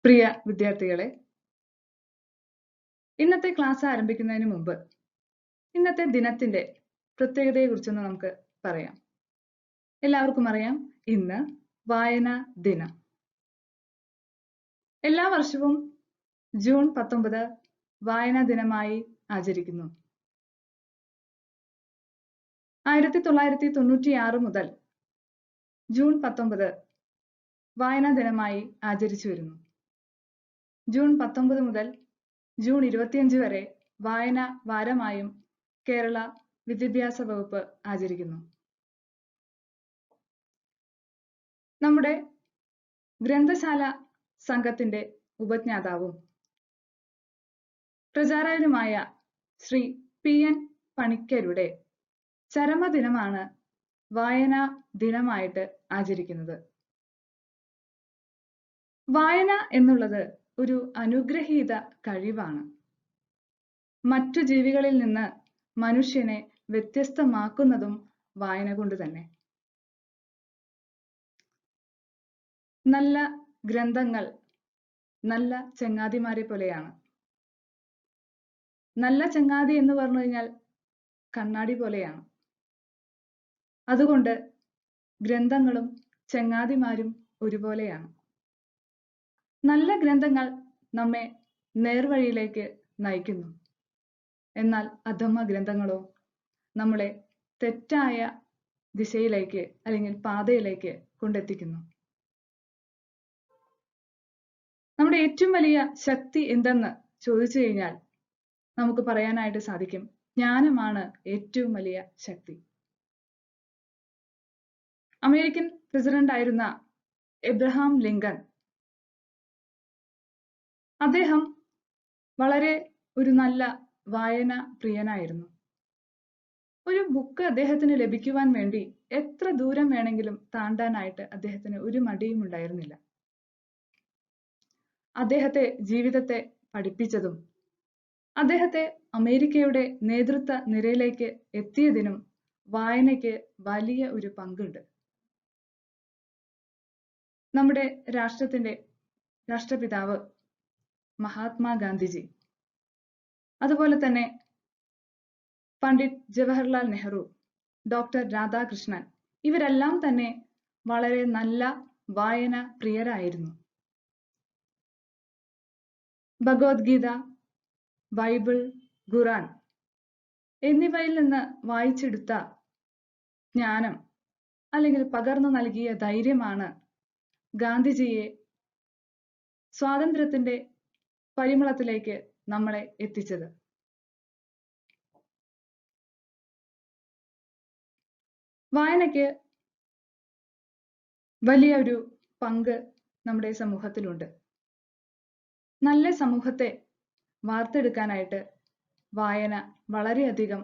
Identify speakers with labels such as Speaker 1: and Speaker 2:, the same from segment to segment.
Speaker 1: പ്രിയ വിദ്യാർത്ഥികളെ, ഇന്നത്തെ ക്ലാസ് ആരംഭിക്കുന്നതിന് മുമ്പ് ഇന്നത്തെ ദിനത്തിന്റെ പ്രത്യേകതയെക്കുറിച്ചൊന്ന് നമുക്ക് പറയാം. എല്ലാവർക്കും അറിയാം, ഇന്ന് വായനാ ദിനം. എല്ലാ വർഷവും ജൂൺ 19 വായനാ ദിനമായി ആചരിക്കുന്നു. 1996 മുതൽ ജൂൺ 19 വായനാ ദിനമായി ആചരിച്ചു വരുന്നു. ജൂൺ 19 മുതൽ ജൂൺ 25 വരെ വായനാ വാരമായും കേരള വിദ്യാഭ്യാസ വകുപ്പ് ആചരിക്കുന്നു. നമ്മുടെ ഗ്രന്ഥശാല സംഘത്തിന്റെ ഉപജ്ഞാതാവും പ്രചാരകനുമായ ശ്രീ PN പണിക്കരുടെ ചരമദിനമാണ് വായനാ ദിനമായിട്ട് ആചരിക്കുന്നത്. വായന എന്നുള്ളത് ഒരു അനുഗ്രഹീത കഴിവാണ്. മറ്റു ജീവികളിൽ നിന്ന് മനുഷ്യനെ വ്യത്യസ്തമാക്കുന്നതും വായന കൊണ്ട് തന്നെ. നല്ല ഗ്രന്ഥങ്ങൾ നല്ല ചങ്ങാതിമാരെ പോലെയാണ്. നല്ല ചങ്ങാതി എന്ന് പറഞ്ഞു കഴിഞ്ഞാൽ കണ്ണാടി പോലെയാണ്. അതുകൊണ്ട് ഗ്രന്ഥങ്ങളും ചങ്ങാതിമാരും ഒരുപോലെയാണ്. നല്ല ഗ്രന്ഥങ്ങൾ നമ്മെ നേർവഴിയിലേക്ക് നയിക്കുന്നു. എന്നാൽ അധമ ഗ്രന്ഥങ്ങളോ നമ്മളെ തെറ്റായ ദിശയിലേക്ക് അല്ലെങ്കിൽ പാതയിലേക്ക് കൊണ്ടെത്തിക്കുന്നു. നമ്മുടെ ഏറ്റവും വലിയ ശക്തി എന്തെന്ന് ചോദിച്ചു കഴിഞ്ഞാൽ നമുക്ക് പറയാനായിട്ട് സാധിക്കും, ജ്ഞാനമാണ് ഏറ്റവും വലിയ ശക്തി. അമേരിക്കൻ പ്രസിഡന്റ് ആയിരുന്ന എബ്രഹാം ലിങ്കൺ, അദ്ദേഹം വളരെ ഒരു നല്ല വായന പ്രിയനായിരുന്നു. ഒരു ബുക്ക് അദ്ദേഹത്തിന് ലഭിക്കുവാൻ വേണ്ടി എത്ര ദൂരം വേണമെങ്കിലും താണ്ടാനായിട്ട് അദ്ദേഹത്തിന് ഒരു മടിയും ഉണ്ടായിരുന്നില്ല. അദ്ദേഹത്തെ ജീവിതത്തെ പഠിപ്പിച്ചതും അദ്ദേഹത്തെ അമേരിക്കയുടെ നേതൃത്വ നിരയിലേക്ക് എത്തിയതിനും വായനയ്ക്ക് വലിയ ഒരു പങ്കുണ്ട്. നമ്മുടെ രാഷ്ട്രത്തിന്റെ രാഷ്ട്രപിതാവ് മഹാത്മാഗാന്ധിജി, അതുപോലെ തന്നെ പണ്ഡിറ്റ് ജവഹർലാൽ നെഹ്റു, ഡോക്ടർ രാധാകൃഷ്ണൻ, ഇവരെല്ലാം തന്നെ വളരെ നല്ല വായന പ്രിയരായിരുന്നു. ഭഗവത്ഗീത, ബൈബിൾ, ഖുറാൻ എന്നിവയിൽ നിന്ന് വായിച്ചെടുത്ത ജ്ഞാനം അല്ലെങ്കിൽ പകർന്നു നൽകിയ ധൈര്യമാണ് ഗാന്ധിജിയെ സ്വാതന്ത്ര്യത്തിന്റെ പരിമളത്തിലേക്ക് നമ്മളെ എത്തിച്ചത്. വായനയ്ക്ക് വലിയ ഒരു പങ്ക് നമ്മുടെ സമൂഹത്തിലുണ്ട്. നല്ല സമൂഹത്തെ വാർത്തെടുക്കാനായിട്ട് വായന വളരെയധികം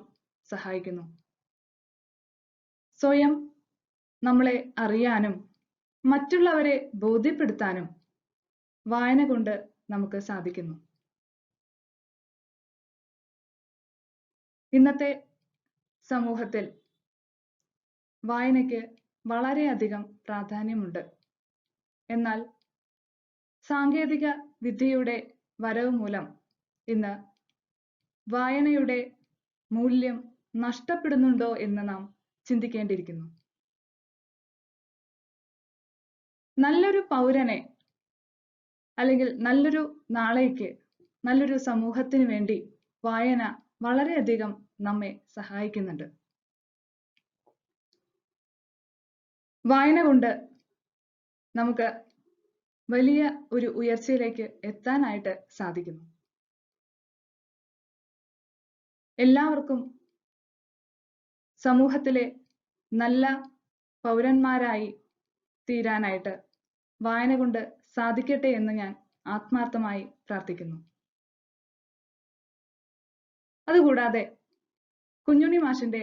Speaker 1: സഹായിക്കുന്നു. സ്വയം നമ്മളെ അറിയാനും മറ്റുള്ളവരെ ബോധ്യപ്പെടുത്താനും വായന കൊണ്ട് നമുക്ക് സാധിക്കുന്നു. ഇന്നത്തെ സമൂഹത്തിൽ വായനയ്ക്ക് വളരെയധികം പ്രാധാന്യമുണ്ട്. എന്നാൽ സാങ്കേതിക വിദ്യയുടെ വരവ് മൂലം ഇന്ന് വായനയുടെ മൂല്യം നഷ്ടപ്പെടുന്നുണ്ടോ എന്ന് നാം ചിന്തിക്കേണ്ടിയിരിക്കുന്നു. നല്ലൊരു പൗരനെ അല്ലെങ്കിൽ നല്ലൊരു നാളേക്ക്, നല്ലൊരു സമൂഹത്തിന് വേണ്ടി വായന വളരെയധികം നമ്മെ സഹായിക്കുന്നുണ്ട്. വായന കൊണ്ട് നമുക്ക് വലിയ ഒരു ഉയർച്ചയിലേക്ക് എത്താനായിട്ട് സാധിക്കുന്നു. എല്ലാവർക്കും സമൂഹത്തിലെ നല്ല പൗരന്മാരായി തീരാനായിട്ട് വായന കൊണ്ട് സാധിക്കട്ടെ എന്ന് ഞാൻ ആത്മാർത്ഥമായി പ്രാർത്ഥിക്കുന്നു. അതുകൂടാതെ കുഞ്ഞുണ്ണി മാഷിന്റെ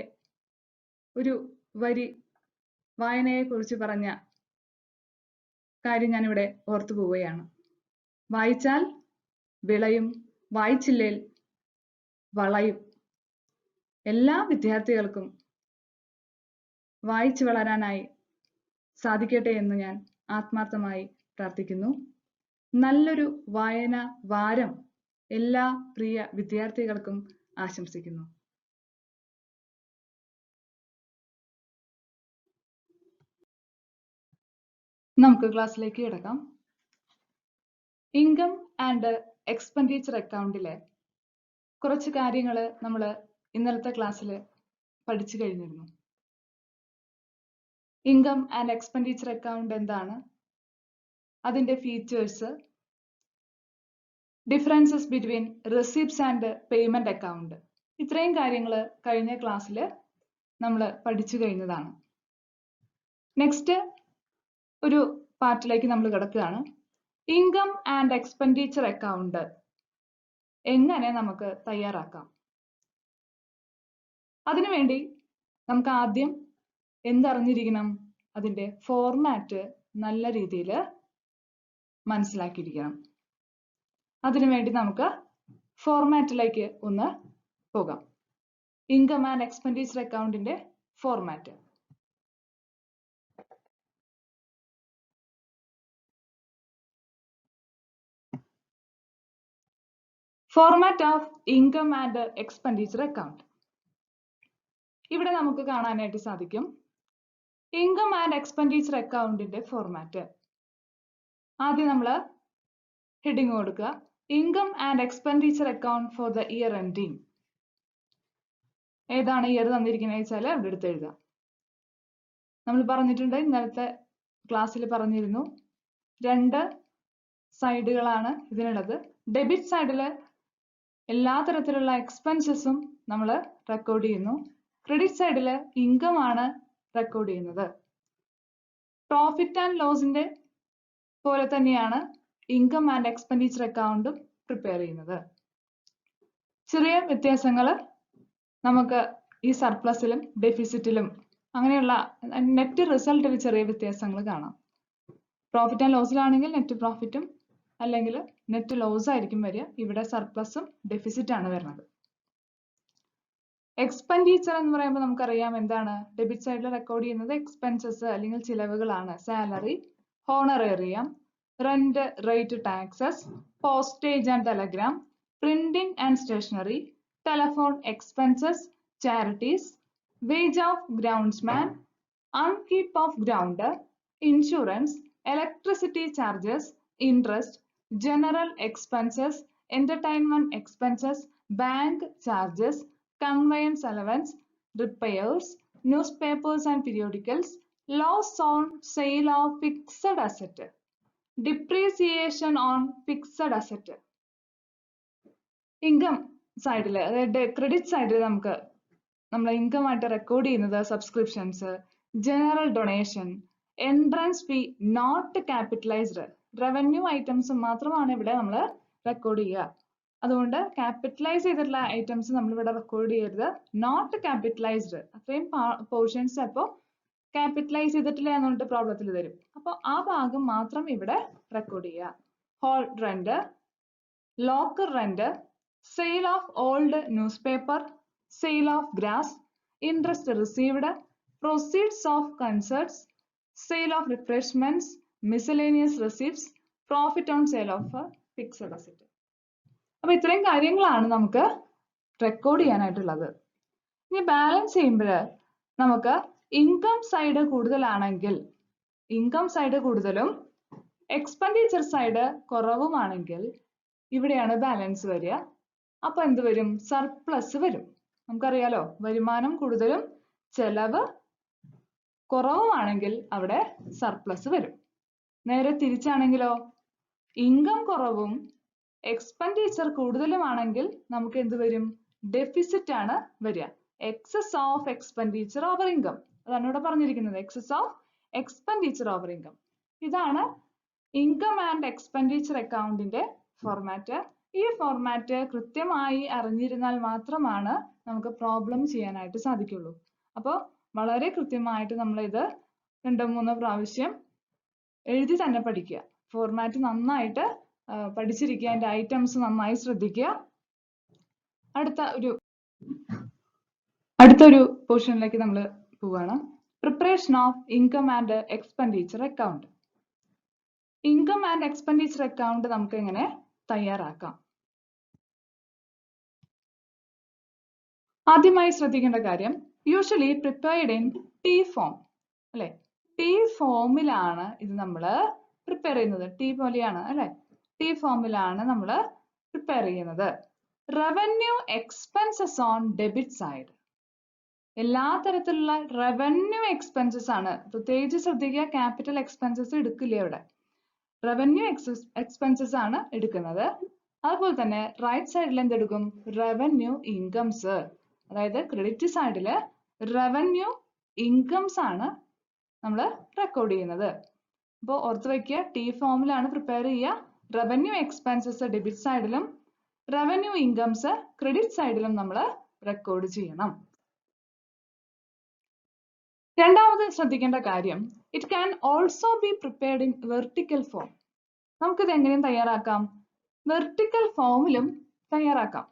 Speaker 1: ഒരു വരി വായനയെക്കുറിച്ച് പറഞ്ഞ കാര്യം ഞാനിവിടെ ഓർത്തു പോവുകയാണ്. വായിച്ചാൽ വിളയും, വായിച്ചില്ലേൽ വളയും. എല്ലാ വിദ്യാർത്ഥികൾക്കും വായിച്ചു വളരാനായി സാധിക്കട്ടെ എന്ന് ഞാൻ ആത്മാർത്ഥമായി പ്രാർത്ഥിക്കുന്നു. നല്ലൊരു വായന വാരം എല്ലാ പ്രിയ വിദ്യാർത്ഥികൾക്കും ആശംസിക്കുന്നു. നമുക്ക് ക്ലാസ്സിലേക്ക് കിടക്കാം. ഇൻകം ആൻഡ് എക്സ്പെൻഡിച്ചർ അക്കൗണ്ടിലെ കുറച്ച് കാര്യങ്ങൾ നമ്മൾ ഇന്നലത്തെ ക്ലാസ്സിൽ പഠിച്ചു കഴിഞ്ഞിരുന്നു. ഇൻകം ആൻഡ് എക്സ്പെൻഡിച്ചർ അക്കൗണ്ട് എന്താണ്, അതിന്റെ features, differences between receipts and payment account, ഇത്രയും കാര്യങ്ങൾ കഴിഞ്ഞ ക്ലാസ്സിൽ നമ്മൾ പഠിച്ചു കഴിഞ്ഞതാണ്. നെക്സ്റ്റ് ഒരു പാർട്ടിലേക്ക് നമ്മൾ കിടക്കുകയാണ്. ഇൻകം ആൻഡ് എക്സ്പെൻഡിച്ചർ അക്കൗണ്ട് എങ്ങനെ നമുക്ക് തയ്യാറാക്കാം? അതിനുവേണ്ടി നമുക്ക് ആദ്യം എന്തറിഞ്ഞിരിക്കണം? അതിന്റെ ഫോർമാറ്റ് നല്ല രീതിയിൽ മനസ്സിലാക്കിയിരിക്കണം. അതിനുവേണ്ടി നമുക്ക് ഫോർമാറ്റിലേക്ക് ഒന്ന് പോകാം. ഇൻകം ആൻഡ് എക്സ്പെൻഡിച്ചർ അക്കൗണ്ടിന്റെ format. Format of income and expenditure account. ഇവിടെ നമുക്ക് കാണാനായിട്ട് സാധിക്കും ഇൻകം ആൻഡ് എക്സ്പെൻഡിച്ചർ അക്കൗണ്ടിന്റെ ഫോർമാറ്റ്. ആദ്യം നമ്മൾ ഹെഡിങ് കൊടുക്കുക, income and expenditure account for the year ending. ഏതാണ് ഇയർ തന്നിരിക്കുന്നത് വെച്ചാൽ അവിടെ എടുത്ത് എഴുതുക. നമ്മൾ പറഞ്ഞിട്ടുണ്ട്, ഇന്നലത്തെ ക്ലാസ്സിൽ പറഞ്ഞിരുന്നു, 2 സൈഡുകളാണ് ഇതിനുള്ളത്. ഡെബിറ്റ് സൈഡിൽ എല്ലാ തരത്തിലുള്ള എക്സ്പെൻസസും നമ്മൾ റെക്കോർഡ് ചെയ്യുന്നു. ക്രെഡിറ്റ് സൈഡിൽ ഇൻകം ആണ് റെക്കോർഡ് ചെയ്യുന്നത്. പ്രോഫിറ്റ് ആൻഡ് ലോസിന്റെ പോലെ തന്നെയാണ് ഇൻകം ആൻഡ് എക്സ്പെൻഡിച്ചർ അക്കൗണ്ടും പ്രിപ്പയർ ചെയ്യുന്നത്. ചെറിയ വ്യത്യാസങ്ങൾ നമുക്ക് ഈ സർപ്ലസിലും ഡെഫിസിറ്റിലും അങ്ങനെയുള്ള നെറ്റ് റിസൾട്ടിൽ ചെറിയ വ്യത്യാസങ്ങൾ കാണാം. പ്രോഫിറ്റ് ആൻഡ് ലോസിലാണെങ്കിൽ നെറ്റ് പ്രോഫിറ്റും അല്ലെങ്കിൽ നെറ്റ് ലോസ് ആയിരിക്കും വരിക. ഇവിടെ സർപ്ലസും ഡെഫിസിറ്റ് ആണ് വരുന്നത്. എക്സ്പെൻഡിച്ചർ എന്ന് പറയുമ്പോൾ നമുക്കറിയാം എന്താണ്, ഡെബിറ്റ് സൈഡിൽ റെക്കോർഡ് ചെയ്യുന്നത് എക്സ്പെൻസസ് അല്ലെങ്കിൽ ചിലവുകളാണ്. Salary, honorarium, rent, rate, taxes, postage and telegram, printing and stationery, telephone expenses, charities, wage of groundsman, upkeep of ground, insurance, electricity charges, interest, general expenses, entertainment expenses, bank charges, conveyance allowance, repairs, newspapers and periodicals, loss on sale of fixed asset, depreciation on fixed asset. Income സൈഡിൽ, അതായത് credit സൈഡിൽ നമ്മൾ income ആയിട്ട് record ചെയ്യുന്നത് subscriptions, general donation, entrance fee not capitalised, revenue items മാത്രമാണ് ഇവിടെ നമ്മൾ record ചെയ്യുക. അതുകൊണ്ട് ക്യാപിറ്റലൈസ് ചെയ്തിട്ടുള്ള ഐറ്റംസ് നമ്മൾ ഇവിടെ റെക്കോർഡ് ചെയ്യരുത്. നോട്ട് ക്യാപിറ്റലൈസ്ഡ്, അത്രയും പോർഷൻസ് അപ്പോൾ ക്യാപിറ്റലൈസ് ചെയ്തിട്ടില്ല എന്നുകൊണ്ട് പ്രോബ്ലത്തിൽ തരും. അപ്പോൾ ആ ഭാഗം മാത്രം ഇവിടെ റെക്കോർഡ് ചെയ്യുക. Hall rent, locker rent, sale of old newspaper, sale of grass, interest received, proceeds of concerts, sale of refreshments, miscellaneous receipts, profit on sale of a fixed asset. അപ്പൊ ഇത്രയും കാര്യങ്ങളാണ് നമുക്ക് റെക്കോർഡ് ചെയ്യാനായിട്ടുള്ളത്. ഇനി balance ചെയ്യുമ്പോൾ നമുക്ക് income side കൂടുതലാണെങ്കിൽ, income side കൂടുതലും expenditure side കുറവുമാണെങ്കിൽ ഇവിടെയാണ് ബാലൻസ് വരിക. അപ്പൊ എന്ത് വരും? സർപ്ലസ് വരും. നമുക്കറിയാലോ, വരുമാനം കൂടുതലും ചെലവ് കുറവുമാണെങ്കിൽ അവിടെ സർപ്ലസ് വരും. നേരെ തിരിച്ചാണെങ്കിലോ, ഇൻകം കുറവും എക്സ്പെൻഡിച്ചർ കൂടുതലുമാണെങ്കിൽ നമുക്ക് എന്ത് വരും? ഡെഫിസിറ്റ് ആണ് വരിക. Excess of expenditure over income, അതാണ് ഇവിടെ പറഞ്ഞിരിക്കുന്നത്, excess of expenditure over income. ഇതാണ് ഇൻകം ആൻഡ് എക്സ്പെൻഡിച്ചർ അക്കൗണ്ടിന്റെ ഫോർമാറ്റ്. ഈ ഫോർമാറ്റ് കൃത്യമായി അറിഞ്ഞിരുന്നാൽ മാത്രമാണ് നമുക്ക് പ്രോബ്ലം ചെയ്യാനായിട്ട് സാധിക്കുള്ളൂ. അപ്പോൾ വളരെ കൃത്യമായിട്ട് നമ്മൾ ഇത് 2-3 പ്രാവശ്യം എഴുതി തന്നെ പഠിക്കുക. ഫോർമാറ്റ് നന്നായിട്ട് പഠിച്ചിരിക്കുക, അതിന്റെ ഐറ്റംസ് നന്നായി ശ്രദ്ധിക്കുക. അടുത്തൊരു പോർഷനിലേക്ക് നമ്മൾ പോവുകയാണ്. Preparation of income and expenditure account. Income and expenditure account നമുക്ക് എങ്ങനെ തയ്യാറാക്കാം? ആദ്യമായി ശ്രദ്ധിക്കേണ്ട കാര്യം, usually prepared in T form അല്ലെ? ടി ഫോമിലാണ് ഇത് നമ്മൾ പ്രിപ്പയർ ചെയ്യുന്നത്. ടി പോലെയാണ് അല്ലെ? ടി ഫോമിലാണ് നമ്മൾ പ്രിപ്പയർ ചെയ്യുന്നത്. Revenue expenses on debit side. എല്ലാ തരത്തിലുള്ള റവന്യൂ എക്സ്പെൻസസ് ആണ്. പ്രത്യേകിച്ച് ശ്രദ്ധിക്കുക, ക്യാപിറ്റൽ എക്സ്പെൻസസ് എടുക്കില്ല ഇവിടെ. റവന്യൂ എക്സ്പെൻസസ് ആണ് എടുക്കുന്നത്. അതുപോലെ തന്നെ റൈറ്റ് സൈഡിൽ എന്തെടുക്കും? Revenue incomes. അതായത് ക്രെഡിറ്റ് സൈഡില് റവന്യൂ ഇൻകംസ് ആണ് നമ്മൾ റെക്കോർഡ് ചെയ്യുന്നത്. അപ്പോൾ ഓർത്ത് വയ്ക്കുക, ടി ഫോമിലാണ് പ്രിപ്പയർ ചെയ്യുക. റവന്യൂ എക്സ്പെൻസസ് ഡെബിറ്റ് സൈഡിലും റവന്യൂ ഇൻകംസ് ക്രെഡിറ്റ് സൈഡിലും നമ്മൾ റെക്കോർഡ് ചെയ്യണം. രണ്ടാമത് ശ്രദ്ധിക്കേണ്ട കാര്യം, it can also be prepared in vertical form. നമുക്കിത് എങ്ങനെയും തയ്യാറാക്കാം? വെർട്ടിക്കൽ ഫോമിലും തയ്യാറാക്കാം.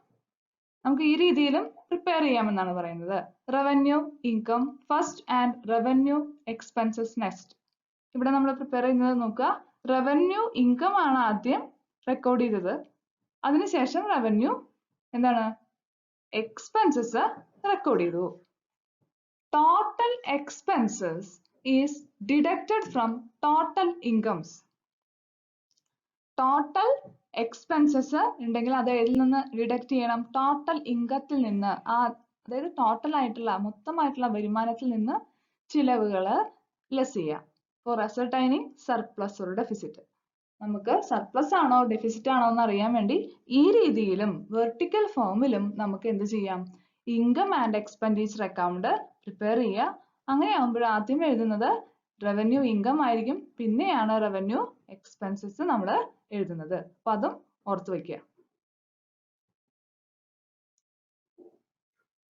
Speaker 1: നമുക്ക് ഈ രീതിയിലും പ്രിപ്പയർ ചെയ്യാമെന്നാണ് പറയുന്നത്. Revenue income first and revenue expenses next. ഇവിടെ നമ്മൾ പ്രിപ്പയർ ചെയ്യുന്നത് നോക്കുക, റവന്യൂ ഇൻകം ആണ് ആദ്യം റെക്കോർഡ് ചെയ്തത്. അതിനുശേഷം റവന്യൂ എന്താണ് എക്സ്പെൻസസ് റെക്കോർഡ് ചെയ്തു. Total expenses is deducted from total incomes. Total expenses ഉണ്ടെങ്കിൽ അത് ഏതിൽ നിന്ന് ഡിഡക്ട് ചെയ്യണം? ടോട്ടൽ ഇൻകത്തിൽ നിന്ന്. അതായത് ടോട്ടൽ ആയിട്ടുള്ള മൊത്തമായിട്ടുള്ള വരുമാനത്തിൽ നിന്ന് ചിലവുകൾ ലെസ് ചെയ്യാം. For ascertaining surplus or deficit. നമുക്ക് സർപ്ലസ് ആണോ ഡെഫിസിറ്റ് ആണോ എന്ന് അറിയാൻ വേണ്ടി ഈ രീതിയിലും വെർട്ടിക്കൽ ഫോമിലും നമുക്ക് എന്ത് ചെയ്യാം? Income and expenditure account prepare ചെയ്യുക. അങ്ങനെയാകുമ്പോൾ ആദ്യം എഴുതുന്നത് റവന്യൂ ഇൻകം ആയിരിക്കും, പിന്നെയാണ് റവന്യൂ എക്സ്പെൻസസ് നമ്മൾ എഴുതുന്നത്. അപ്പൊ അതും ഓർത്തു വയ്ക്കുക.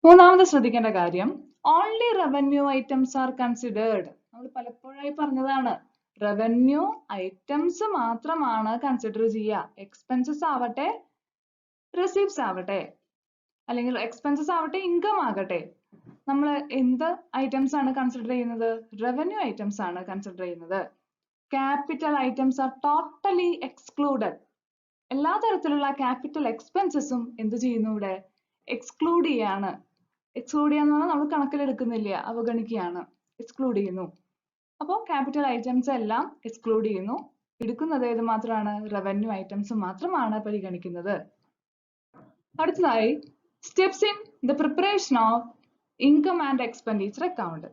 Speaker 1: മൂന്നാമത് ശ്രദ്ധിക്കേണ്ട കാര്യം, only revenue items are considered. നമ്മൾ പലപ്പോഴായി പറഞ്ഞതാണ്, റവന്യൂ ഐറ്റംസ് മാത്രമാണ് കൺസിഡർ ചെയ്യുക. എക്സ്പെൻസസ് ആവട്ടെ റെസീപ്റ്റ്സ് ആവട്ടെ, അല്ലെങ്കിൽ എക്സ്പെൻസസ് ആവട്ടെ ഇൻകം ആകട്ടെ, നമ്മൾ എന്ത് ഐറ്റംസ് ആണ് കൺസിഡർ ചെയ്യുന്നത്? റവന്യൂ ഐറ്റംസ് ആണ് കൺസിഡർ ചെയ്യുന്നത്. Capital items are totally excluded. എല്ലാ തരത്തിലുള്ള ക്യാപിറ്റൽ എക്സ്പെൻസസും എന്ത് ചെയ്യുന്നു? ഇവിടെ എക്സ്ക്ലൂഡ് ചെയ്യാണ്. എക്സ്ക്ലൂഡ് ചെയ്യാന്ന് പറഞ്ഞാൽ നമ്മൾ കണക്കിലെടുക്കുന്നില്ല, അവഗണിക്കുകയാണ്, എക്സ്ക്ലൂഡ് ചെയ്യുന്നു. അപ്പോൾ ക്യാപിറ്റൽ ഐറ്റംസ് എല്ലാം എക്സ്ക്ലൂഡ് ചെയ്യുന്നു. എടുക്കുന്നത് ഏത് മാത്രമാണ്? റവന്യൂ ഐറ്റംസ് മാത്രമാണ് പരിഗണിക്കുന്നത്. അടുത്തതായി, steps in the preparation of income and expenditure account.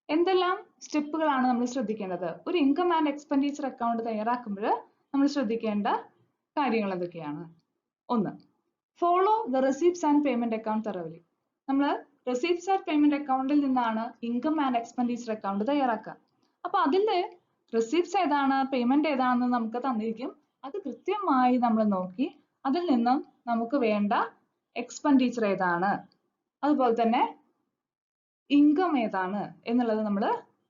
Speaker 1: എന്തെല്ലാം സ്റ്റെപ്പുകളാണ് നമ്മൾ ശ്രദ്ധിക്കേണ്ടത്? ഒരു ഇൻകം ആൻഡ് എക്സ്പെൻഡിച്ചർ അക്കൗണ്ട് തയ്യാറാക്കുമ്പോൾ നമ്മൾ ശ്രദ്ധിക്കേണ്ട കാര്യങ്ങൾ എന്തൊക്കെയാണ്? ഒന്ന്, follow the receipts and payment account തറവലി. നമ്മൾ റെസീപ്റ്റ്സ് ആൻഡ് പേയ്മെന്റ് അക്കൗണ്ടിൽ നിന്നാണ് ഇൻകം ആൻഡ് എക്സ്പെൻഡിച്ചർ അക്കൗണ്ട് തയ്യാറാക്കുക. അപ്പൊ അതിൽ റെസീപ്റ്റ്സ് ഏതാണ്, പേയ്മെന്റ് ഏതാണെന്ന് നമുക്ക് തന്നിരിക്കും. അത് കൃത്യമായി നമ്മൾ നോക്കി അതിൽ നിന്നും നമുക്ക് വേണ്ട എക്സ്പെൻഡിച്ചർ ഏതാണ്, അതുപോലെ തന്നെ ഇൻകം ഏതാണ് എന്നുള്ളത് നമ്മൾ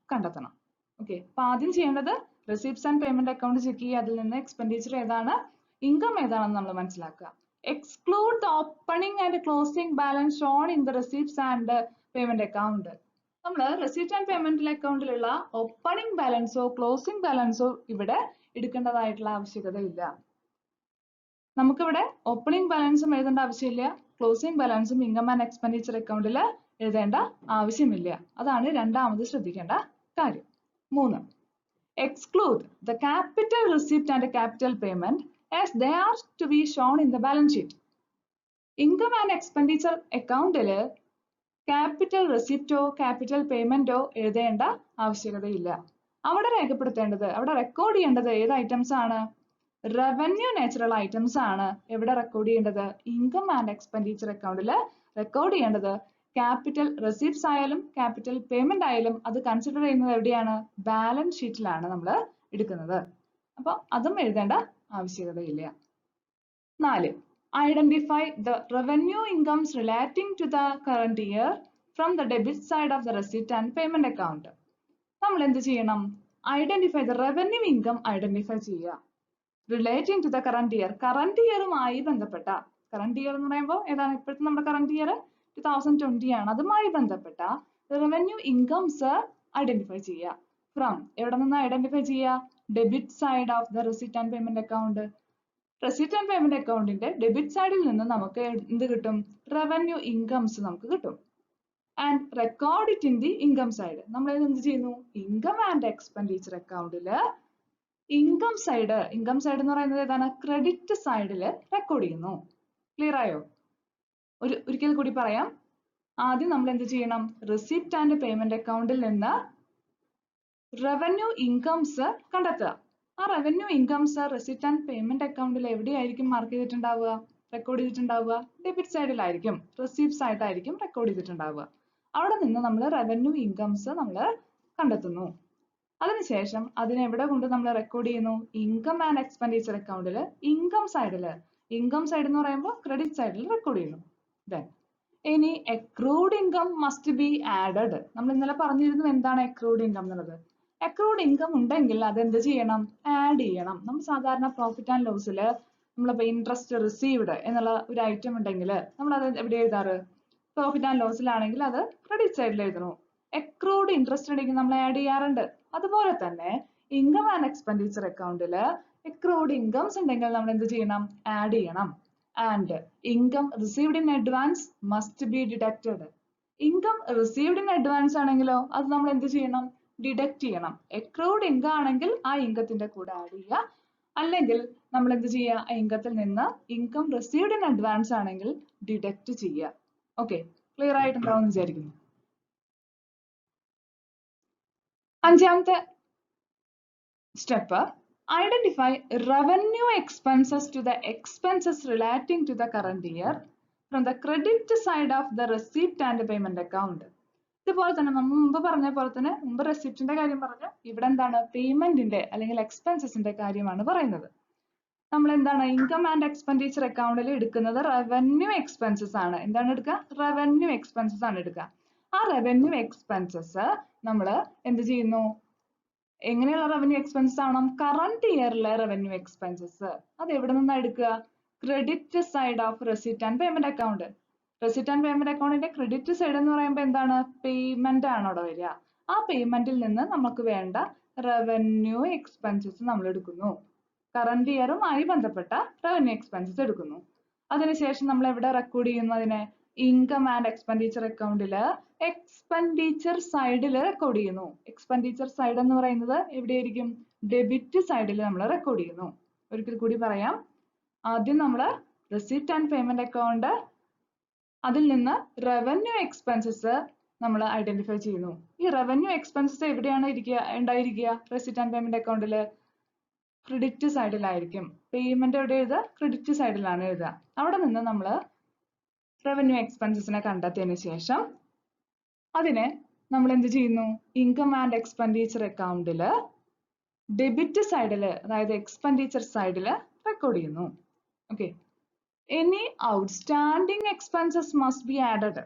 Speaker 1: കണ്ടെത്തണം. ഓക്കെ, അപ്പൊ ആദ്യം ചെയ്യേണ്ടത് receipts and payment account check ചെയ്യുക. അതിൽ നിന്ന് എക്സ്പെൻഡിച്ചർ ഏതാണ്, ഇൻകം ഏതാണെന്ന് നമ്മൾ മനസ്സിലാക്കുക. Exclude the opening and closing balance shown in the receipts and payment account. നമ്മൾ റെസീപ്റ്റ് ആൻഡ് പേയ്മെന്റ് അക്കൗണ്ടിലുള്ള ഓപ്പണിംഗ് ബാലൻസോ ക്ലോസിംഗ് ബാലൻസോ ഇവിടെ എടുക്കേണ്ടതായിട്ടുള്ള ആവശ്യകതയില്ല. നമുക്കിവിടെ ഓപ്പണിംഗ് ബാലൻസും എഴുതേണ്ട ആവശ്യമില്ല, ക്ലോസിംഗ് ബാലൻസും ഇൻകം ആൻഡ് എക്സ്പെൻഡിച്ചർ അക്കൗണ്ടിൽ എഴുതേണ്ട ആവശ്യമില്ല. അതാണ് രണ്ടാമത് ശ്രദ്ധിക്കേണ്ട കാര്യം. 3, exclude the capital receipt and capital payment as they are to be shown in the balance sheet. Income and expenditure അക്കൗണ്ടിൽ ക്യാപിറ്റൽ റെസിപ്റ്റോ ക്യാപിറ്റൽ പേയ്മെന്റോ എഴുതേണ്ട ആവശ്യകതയില്ല. അവിടെ രേഖപ്പെടുത്തേണ്ടത്, അവിടെ റെക്കോർഡ് ചെയ്യേണ്ടത് ഏത് ഐറ്റംസ് ആണ്? റവന്യൂ നാച്ചുറൽ ഐറ്റംസ് ആണ് എവിടെ റെക്കോർഡ് ചെയ്യേണ്ടത്? ഇൻകം ആൻഡ് എക്സ്പെൻഡിച്ചർ അക്കൗണ്ടിൽ റെക്കോർഡ് ചെയ്യേണ്ടത്. ക്യാപിറ്റൽ റെസിപ്റ്റ്സ് ആയാലും ക്യാപിറ്റൽ പേയ്മെന്റ് ആയാലും അത് കൺസിഡർ ചെയ്യുന്നത് എവിടെയാണ്? ബാലൻസ് ഷീറ്റിലാണ് നമ്മൾ എടുക്കുന്നത്. അപ്പൊ അതും എഴുതേണ്ട ആവശ്യകതയില്ല. 4, identify the revenue incomes relating to the current year from the debit side of the receipt and payment account. നമ്മൾ എന്ത് ചെയ്യണം? Identify the revenue income identify ചെയ്യുക. Relating to the current year, current ഇയറുമായി ബന്ധപ്പെട്ട, കറന്റ് ഇയർ എന്ന് പറയുമ്പോൾ ഏതാണ്? ഇപ്പോഴത്തെ നമ്മുടെ കറന്റ് ഇയർ 2020 ആണ്. അതുമായി ബന്ധപ്പെട്ട റവന്യൂ ഇൻകംസ് ഐഡന്റിഫൈ ചെയ്യുക. ഫ്രം എവിടെ നിന്ന് ഐഡന്റിഫൈ ചെയ്യുക? Debit side of the receipt and payment account. Receipt and payment അക്കൗണ്ടിന്റെ ഡെബിറ്റ് സൈഡിൽ നിന്ന് നമുക്ക് എന്ത് കിട്ടും? റവന്യൂ ഇൻകംസ് നമുക്ക് കിട്ടും. And record it in the income side. നമ്മൾ എന്ത് ചെയ്യുന്നു? ഇൻകം ആൻഡ് എക്സ്പെൻഡിച്ചർ അക്കൗണ്ടില് ഇൻകം സൈഡ് എന്ന് പറയുന്നത് ഏതാണ്? ക്രെഡിറ്റ് സൈഡില് റെക്കോർഡ് ചെയ്യുന്നു. ക്ലിയർ ആയോ? ഒരിക്കൽ കൂടി പറയാം. ആദ്യം നമ്മൾ എന്ത് ചെയ്യണം? റെസിപ്റ്റ് ആൻഡ് പേയ്മെന്റ് അക്കൗണ്ടിൽ നിന്ന് റവന്യൂ ഇൻകംസ് കണ്ടെത്തുക. ആ revenue incomes receipt and payment അക്കൗണ്ടിൽ എവിടെയായിരിക്കും മാർക്ക് ചെയ്തിട്ടുണ്ടാവുക? റെക്കോർഡ് ചെയ്തിട്ടുണ്ടാവുക? ഡെബിറ്റ് സൈഡിലായിരിക്കും, റെസീപ്റ്റ്സ് ആയിട്ടായിരിക്കും റെക്കോർഡ് ചെയ്തിട്ടുണ്ടാവുക. അവിടെ നിന്ന് നമ്മൾ റവന്യൂ ഇൻകംസ് നമ്മൾ കണ്ടെത്തുന്നു. അതിനുശേഷം അതിനെ എവിടെ കൊണ്ട് നമ്മൾ റെക്കോർഡ് ചെയ്യുന്നു? ഇൻകം ആൻഡ് എക്സ്പെൻഡിച്ചർ അക്കൗണ്ടിൽ ഇൻകം സൈഡിൽ എന്ന് പറയുമ്പോൾ ക്രെഡിറ്റ് സൈഡിൽ റെക്കോർഡ് ചെയ്യുന്നു. Then ഇനി accrued income must be added. നമ്മൾ ഇന്നലെ പറഞ്ഞിരുന്നു എന്താണ് അക്രൂഡ് ഇൻകം എന്നുള്ളത്. അക്രൂഡ് ഇൻകം ഉണ്ടെങ്കിൽ അതെന്ത് ചെയ്യണം? ആഡ് ചെയ്യണം. നമ്മൾ സാധാരണ പ്രോഫിറ്റ് ആൻഡ് ലോസിൽ നമ്മളിപ്പോൾ ഇൻട്രസ്റ്റ് റിസീവ്ഡ് എന്നുള്ള ഒരു ഐറ്റം ഉണ്ടെങ്കിൽ നമ്മൾ അത് എവിടെ എഴുതാറ്? പ്രോഫിറ്റ് ആൻഡ് ലോസിലാണെങ്കിൽ അത് ക്രെഡിറ്റ് സൈഡിൽ എഴുതണം. അക്രൂഡ് ഇൻട്രസ്റ്റ് ഉണ്ടെങ്കിൽ നമ്മൾ ആഡ് ചെയ്യാറുണ്ട്. അതുപോലെ തന്നെ ഇൻകം ആൻഡ് എക്സ്പെൻഡിച്ചർ അക്കൗണ്ടിൽ അക്രൂഡ് ഇൻകംസ് ഉണ്ടെങ്കിൽ നമ്മൾ എന്ത് ചെയ്യണം? ആഡ് ചെയ്യണം. And income received in advance must be deducted. Income received in advance ആണെങ്കിലോ അത് നമ്മൾ എന്ത് ചെയ്യണം? ഡിഡക്ട് ചെയ്യണം. അക്രൂഡ് ഇൻകം ആണെങ്കിൽ ആ ഇൻകത്തിന്റെ കൂടെ ആഡ് ചെയ്യുക. അല്ലെങ്കിൽ നമ്മൾ എന്ത് ചെയ്യുക? ആ ഇൻകത്തിൽ നിന്ന് ഇൻകം റിസീവ്ഡ് ഇൻ അഡ്വാൻസ് ആണെങ്കിൽ ഡിഡക്ട് ചെയ്യുക. ഓക്കെ, ക്ലിയർ ആയിട്ടുണ്ടാവും എന്ന് വിചാരിക്കുന്നു. അഞ്ചാമത്തെ step, identify revenue expenses to the expenses relating to the current year from the credit side of the receipt and payment account. ഇതുപോലെ തന്നെ നമ്മൾ മുമ്പ് പറഞ്ഞ പോലെ തന്നെ മുമ്പ് റെസിപ്റ്റിന്റെ കാര്യം പറഞ്ഞു, ഇവിടെ എന്താണ്? പേയ്മെന്റിന്റെ അല്ലെങ്കിൽ എക്സ്പെൻസസിന്റെ കാര്യമാണ് പറയുന്നത്. നമ്മൾ എന്താണ്? ഇൻകം ആൻഡ് എക്സ്പെൻഡിച്ചർ അക്കൗണ്ടിൽ എടുക്കുന്നത് റവന്യൂ എക്സ്പെൻസസ് ആണ്. എന്താണ് എടുക്കുക? റവന്യൂ എക്സ്പെൻസസ് ആണ് എടുക്കുക. ആ റവന്യൂ എക്സ്പെൻസസ് നമ്മൾ എന്ത് ചെയ്യുന്നു? എങ്ങനെയുള്ള റവന്യൂ എക്സ്പെൻസസ് ആവണം? കറന്റ് ഇയറിലെ റവന്യൂ എക്സ്പെൻസസ്. അത് എവിടെ നിന്നാണ് എടുക്കുക? Credit side of receipt and payment account. Receipt and payment അക്കൗണ്ടിന്റെ ക്രെഡിറ്റ് സൈഡ് എന്ന് പറയുമ്പോൾ എന്താണ്? പേയ്മെന്റ് ആണ് അവിടെ വരിക. ആ പേയ്മെന്റിൽ നിന്ന് നമുക്ക് വേണ്ട റവന്യൂ എക്സ്പെൻസസ് നമ്മൾ എടുക്കുന്നു. കറന്റ് ഇയറുമായി ബന്ധപ്പെട്ട റവന്യൂ എക്സ്പെൻസസ് എടുക്കുന്നു. അതിനുശേഷം നമ്മൾ എവിടെ റെക്കോർഡ് ചെയ്യുന്നു അതിനെ? ഇൻകം ആൻഡ് എക്സ്പെൻഡിച്ചർ അക്കൗണ്ടില് എക്സ്പെൻഡിച്ചർ സൈഡിൽ റെക്കോർഡ് ചെയ്യുന്നു. എക്സ്പെൻഡിച്ചർ സൈഡ് എന്ന് പറയുന്നത് എവിടെയായിരിക്കും? ഡെബിറ്റ് സൈഡിൽ നമ്മൾ റെക്കോർഡ് ചെയ്യുന്നു. ഒരിക്കൽ കൂടി പറയാം. ആദ്യം നമ്മൾ റെസിപ്റ്റ് ആൻഡ് പേയ്മെന്റ് അക്കൗണ്ട്, അതിൽ നിന്ന് റവന്യൂ എക്സ്പെൻസസ് നമ്മൾ ഐഡന്റിഫൈ ചെയ്യുന്നു. ഈ റവന്യൂ എക്സ്പെൻസസ് എവിടെയാണ് ഉണ്ടായിരിക്കുക? റെസിപ്റ്റ് ആൻഡ് പേയ്മെന്റ് അക്കൗണ്ടില് ക്രെഡിറ്റ് സൈഡിലായിരിക്കും. പേയ്മെന്റ് എവിടെ എഴുതുക? ക്രെഡിറ്റ് സൈഡിലാണ് എഴുതുക. അവിടെ നിന്ന് നമ്മൾ റവന്യൂ എക്സ്പെൻസസിനെ കണ്ടെത്തിയതിന് ശേഷം അതിനെ നമ്മൾ എന്ത് ചെയ്യുന്നു? ഇൻകം ആൻഡ് എക്സ്പെൻഡിച്ചർ അക്കൗണ്ടില് ഡെബിറ്റ് സൈഡില്, അതായത് എക്സ്പെൻഡിച്ചർ സൈഡില് റെക്കോർഡ് ചെയ്യുന്നു. Okay, any outstanding expenses must be added.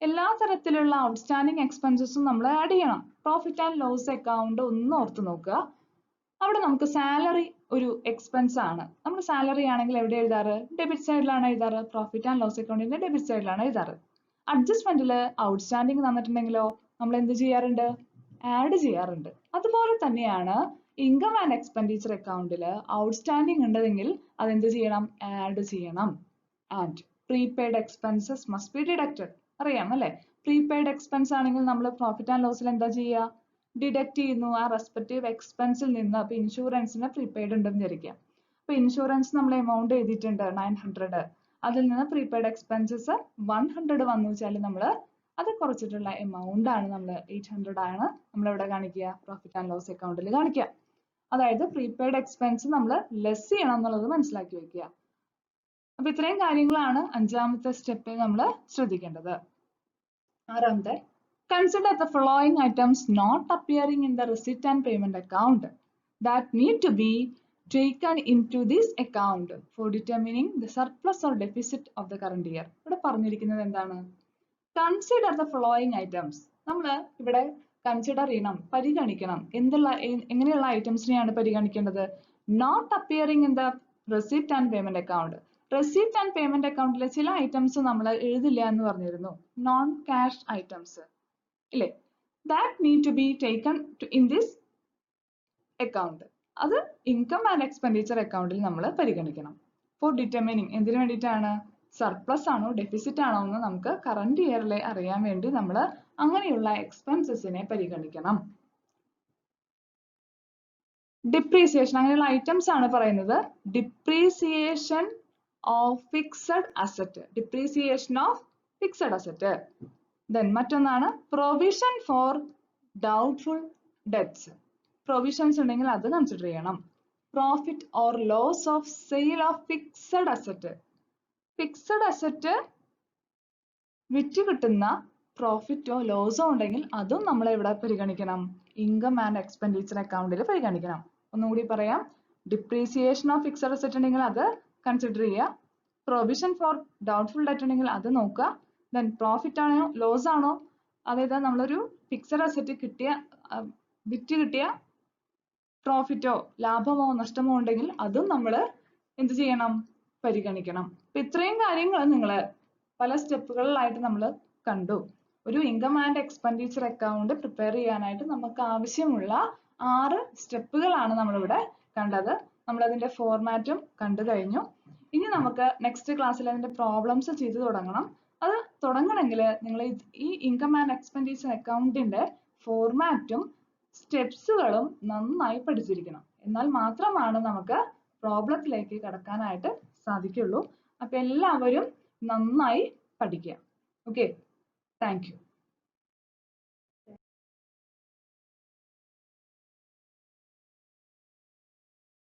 Speaker 1: എല്ലാ തരത്തിലുള്ള ഔട്ട്സ്റ്റാൻഡിംഗ് എക്സ്പെൻസസും നമ്മൾ ആഡ് ചെയ്യണം. പ്രോഫിറ്റ് ആൻഡ് ലോസ് അക്കൗണ്ട് ഒന്ന് ഓർത്ത് നോക്കുക. അവിടെ നമുക്ക് സാലറി ഒരു എക്സ്പെൻസ് ആണ്. നമ്മൾ സാലറി ആണെങ്കിൽ എവിടെ എഴുതാറ്? ഡെബിറ്റ് സൈഡിലാണ് എഴുതാറ്. പ്രോഫിറ്റ് ആൻഡ് ലോസ് അക്കൗണ്ടിന്റെ ഡെബിറ്റ് സൈഡിലാണ് എഴുതാറ്. അഡ്ജസ്റ്റ്മെന്റില് ഔട്ട്സ്റ്റാൻഡിംഗ് തന്നിട്ടുണ്ടെങ്കിലോ നമ്മൾ എന്ത് ചെയ്യാറുണ്ട്? ആഡ് ചെയ്യാറുണ്ട്. അതുപോലെ തന്നെയാണ് ഇൻകം ആൻഡ് എക്സ്പെൻഡിച്ചർ അക്കൗണ്ടില് ഔട്ട്സ്റ്റാൻഡിംഗ് ഉണ്ടെങ്കിൽ അതെന്ത് ചെയ്യണം? ആഡ് ചെയ്യണം. And prepaid expenses must be deducted. അറിയാം അല്ലെ? പ്രീപെയ്ഡ് എക്സ്പെൻസ് ആണെങ്കിൽ നമ്മൾ പ്രോഫിറ്റ് ആൻഡ് ലോസിൽ എന്താ ചെയ്യുക? ഡിഡക്ട് ചെയ്യുന്നു ആ റെസ്പെക്റ്റീവ് എക്സ്പെൻസിൽ നിന്ന്. അപ്പൊ ഇൻഷുറൻസിന് പ്രീപെയ്ഡ് ഉണ്ടെന്ന് വിചാരിക്കാം. അപ്പൊ ഇൻഷുറൻസ് നമ്മൾ എമൗണ്ട് എഴുതിയിട്ടുണ്ട് 900. അതിൽ നിന്ന് പ്രീപെയ്ഡ് എക്സ്പെൻസസ് 100 വന്നു വെച്ചാൽ നമ്മൾ അത് കുറച്ചിട്ടുള്ള എമൗണ്ട് ആണ് നമ്മൾ 800 ആണ് നമ്മൾ എവിടെ കാണിക്കുക? പ്രോഫിറ്റ് ആൻഡ് ലോസ് അക്കൗണ്ടിൽ കാണിക്കുക. അതായത് പ്രീപെയ്ഡ് എക്സ്പെൻസ് നമ്മൾ ലെസ് ചെയ്യണം എന്നുള്ളത് മനസ്സിലാക്കി വെക്കുക. അപ്പൊ ഇത്രയും കാര്യങ്ങളാണ് അഞ്ചാമത്തെ സ്റ്റെപ്പിൽ നമ്മൾ ശ്രദ്ധിക്കേണ്ടത്. ആറാമത്തെ, consider the following items not appearing in the receipt and payment account that need to be taken into this account for determining the surplus or deficit of the current year. ഇവിടെ പറഞ്ഞിരിക്കുന്നത് എന്താണ്? Consider the following items. നമ്മൾ ഇവിടെ consider ചെയ്യണം, പരിഗണിക്കണം. എങ്ങനെയുള്ള ഐറ്റംസിനെയാണ് പരിഗണിക്കേണ്ടത്? Not appearing in the receipt and payment account. Receipt and payment അക്കൗണ്ടിലെ ചില ഐറ്റംസ് നമ്മൾ എഴുതില്ല എന്ന് പറഞ്ഞിരുന്നു. നോൺ ക്യാഷ് ഐറ്റംസ് ഇല്ലേ? that need to be taken in this account. അത് ഇൻകം ആൻഡ് എക്സ്പെൻഡിച്ചർ അക്കൗണ്ടിൽ നമ്മൾ പരിഗണിക്കണം. ഫോർ ഡിറ്റർമിനിങ് എന്തിനു വേണ്ടിയിട്ടാണ്? സർപ്ലസ് ആണോ ഡെഫിസിറ്റ് ആണോ എന്ന് നമുക്ക് കറന്റ് ഇയറിലെ അറിയാൻ വേണ്ടി നമ്മൾ അങ്ങനെയുള്ള എക്സ്പെൻസസിനെ പരിഗണിക്കണം. ഡിപ്രീസിയേഷൻ അങ്ങനെയുള്ള ഐറ്റംസ് ആണ് പറയുന്നത്. Depreciation of fixed asset. Depreciation of fixed asset. Then മറ്റൊന്നാണ് provision for doubtful debts. Provisions ഉണ്ടെങ്കിൽ അത് കൺസിഡർ ചെയ്യണം. Profit or loss of sale of fixed asset. Fixed asset വിറ്റ് കിട്ടുന്ന പ്രോഫിറ്റോ ലോസോ ഉണ്ടെങ്കിൽ അതും നമ്മൾ ഇവിടെ പരിഗണിക്കണം. ഇൻകം ആൻഡ് എക്സ്പെൻഡിച്ചർ അക്കൗണ്ടിൽ പരിഗണിക്കണം. ഒന്നുകൂടി പറയാം. ഡിപ്രീസിയേഷൻ ഓഫ് ഫിക്സഡ് അസറ്റ് ഉണ്ടെങ്കിൽ അത് കൺസിഡർ ചെയ്യുക. പ്രൊവിഷൻ ഫോർ ഡൗട്ട്ഫുൾ ഡെറ്റ് ഉണ്ടെങ്കിൽ അത് നോക്കുക. ദെൻ പ്രോഫിറ്റ് ആണോ ലോസ് ആണോ, അതായത് നമ്മളൊരു ഫിക്സഡ് അസറ്റ് വിറ്റ് കിട്ടിയ പ്രോഫിറ്റോ ലാഭമോ നഷ്ടമോ ഉണ്ടെങ്കിൽ അതും നമ്മൾ എന്ത് ചെയ്യണം? പരിഗണിക്കണം. അപ്പൊ ഇത്രയും കാര്യങ്ങൾ നിങ്ങൾ പല സ്റ്റെപ്പുകളിലായിട്ട് നമ്മൾ കണ്ടു. ഒരു income and expenditure account prepare ചെയ്യാനായിട്ട് നമുക്ക് ആവശ്യമുള്ള 6 സ്റ്റെപ്പുകളാണ് നമ്മളിവിടെ കണ്ടത്. നമ്മൾ അതിന്റെ ഫോർമാറ്റും കണ്ടു കഴിഞ്ഞു. ഇനി നമുക്ക് നെക്സ്റ്റ് ക്ലാസ്സിൽ അതിന്റെ പ്രോബ്ലംസ് ചെയ്തു തുടങ്ങണം. അത് തുടങ്ങണമെങ്കിൽ നിങ്ങൾ ഈ ഇൻകം ആൻഡ് എക്സ്പെൻഡിച്ചർ അക്കൗണ്ടിന്റെ ഫോർമാറ്റും സ്റ്റെപ്സുകളും നന്നായി പഠിച്ചിരിക്കണം. എന്നാൽ മാത്രമാണ് നമുക്ക് പ്രോബ്ലത്തിലേക്ക് കടക്കാനായിട്ട് സാധിക്കുള്ളൂ. അപ്പൊ എല്ലാവരും നന്നായി പഠിക്കുക. Okay, thank you.